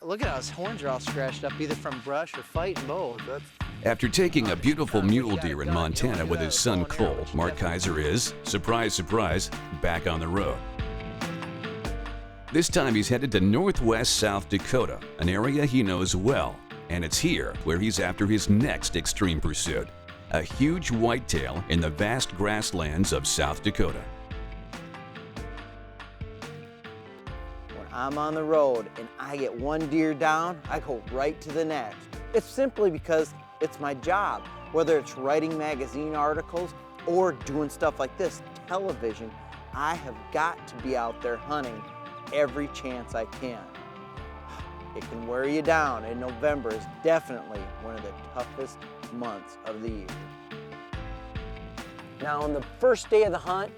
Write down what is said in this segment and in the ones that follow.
Look at how his horns are all scratched up, either from brush or fighting both. After taking a beautiful mule deer in Montana with his son Cole, Mark Kayser is, surprise, surprise, back on the road. This time he's headed to northwest South Dakota, an area he knows well, and it's here where he's after his next extreme pursuit, a huge whitetail in the vast grasslands of South Dakota. When I'm on the road and I get one deer down, I go right to the next. It's simply because it's my job. Whether it's writing magazine articles or doing stuff like this, television, I have got to be out there hunting every chance I can. It can wear you down, and November is definitely one of the toughest months of the year. Now, on the first day of the hunt,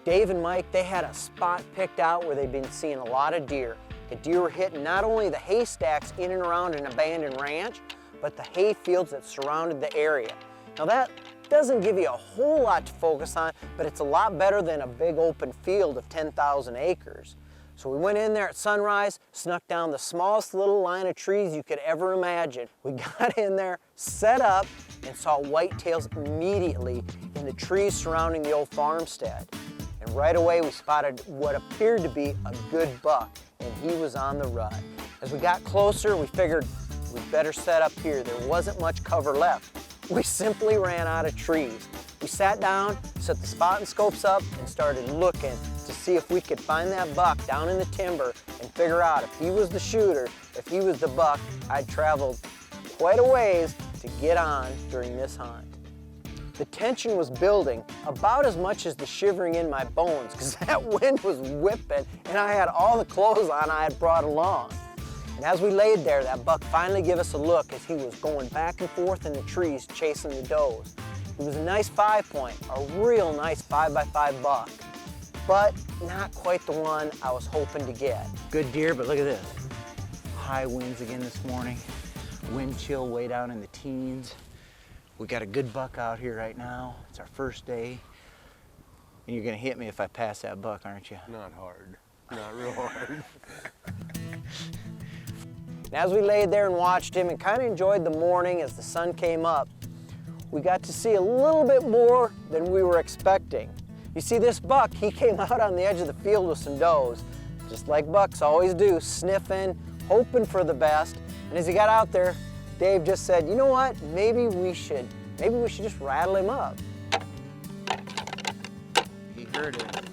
Dave and Mike, they had a spot picked out where they'd been seeing a lot of deer. The deer were hitting not only the haystacks in and around an abandoned ranch, but the hay fields that surrounded the area. Now that doesn't give you a whole lot to focus on, but it's a lot better than a big open field of 10,000 acres. So we went in there at sunrise, snuck down the smallest little line of trees you could ever imagine. We got in there, set up, and saw whitetails immediately in the trees surrounding the old farmstead. And right away we spotted what appeared to be a good buck, and he was on the run. As we got closer, we figured we'd better set up here. There wasn't much cover left. We simply ran out of trees. We sat down, set the spotting scopes up, and started looking to see if we could find that buck down in the timber and figure out if he was the shooter, if he was the buck I'd traveled quite a ways to get on during this hunt. The tension was building about as much as the shivering in my bones, because that wind was whipping and I had all the clothes on I had brought along. And as we laid there, that buck finally gave us a look as he was going back and forth in the trees chasing the does. It was a nice 5-point, a real nice 5x5 buck, but not quite the one I was hoping to get. Good deer, but look at this. High winds again this morning. Wind chill way down in the teens. We got a good buck out here right now. It's our first day. And you're gonna hit me if I pass that buck, aren't you? Not hard, not real hard. And as we laid there and watched him and kind of enjoyed the morning as the sun came up, we got to see a little bit more than we were expecting. You see, this buck, he came out on the edge of the field with some does, just like bucks always do, sniffing, hoping for the best. And as he got out there, Dave just said, you know what, maybe we should just rattle him up. He heard it.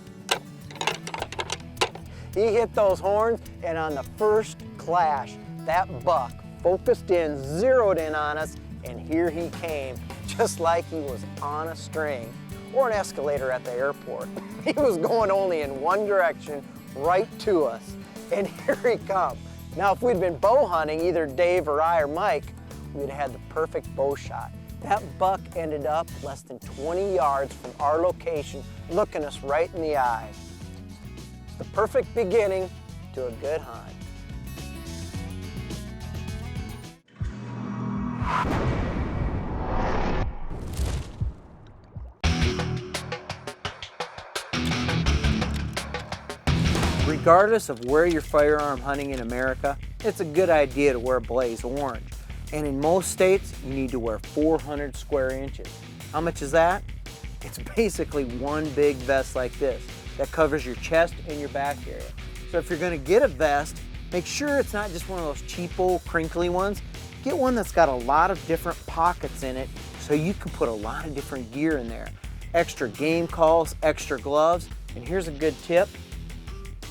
He hit those horns, and on the first clash, that buck focused in, zeroed in on us, and here he came, just like he was on a string or an escalator at the airport. He was going only in one direction, right to us, and here he comes. Now, if we'd been bow hunting, either Dave or I or Mike, we'd have had the perfect bow shot. That buck ended up less than 20 yards from our location, looking us right in the eyes. It's the perfect beginning to a good hunt. Regardless of where you're firearm hunting in America, it's a good idea to wear blaze orange. And in most states, you need to wear 400 square inches. How much is that? It's basically one big vest like this that covers your chest and your back area. So if you're gonna get a vest, make sure it's not just one of those cheapo, crinkly ones. Get one that's got a lot of different pockets in it so you can put a lot of different gear in there. Extra game calls, extra gloves, and here's a good tip.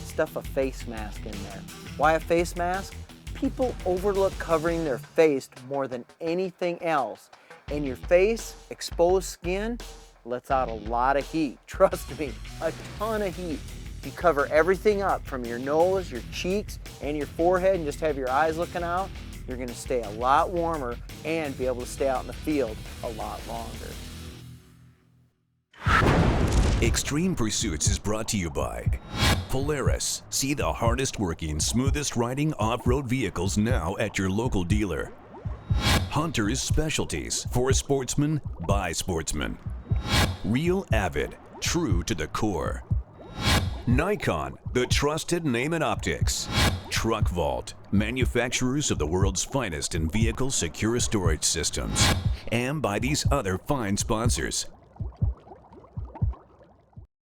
Stuff a face mask in there. Why a face mask? People overlook covering their face more than anything else. And your face, exposed skin, lets out a lot of heat. Trust me, a ton of heat. If you cover everything up from your nose, your cheeks, and your forehead and just have your eyes looking out, you're gonna stay a lot warmer and be able to stay out in the field a lot longer. Extreme Pursuits is brought to you by Polaris. See the hardest working, smoothest riding off-road vehicles now at your local dealer. Hunter's Specialties, for sportsmen, by sportsmen. Real Avid, true to the core. Nikon, the trusted name in optics. Truck Vault, manufacturers of the world's finest in vehicle secure storage systems, and by these other fine sponsors.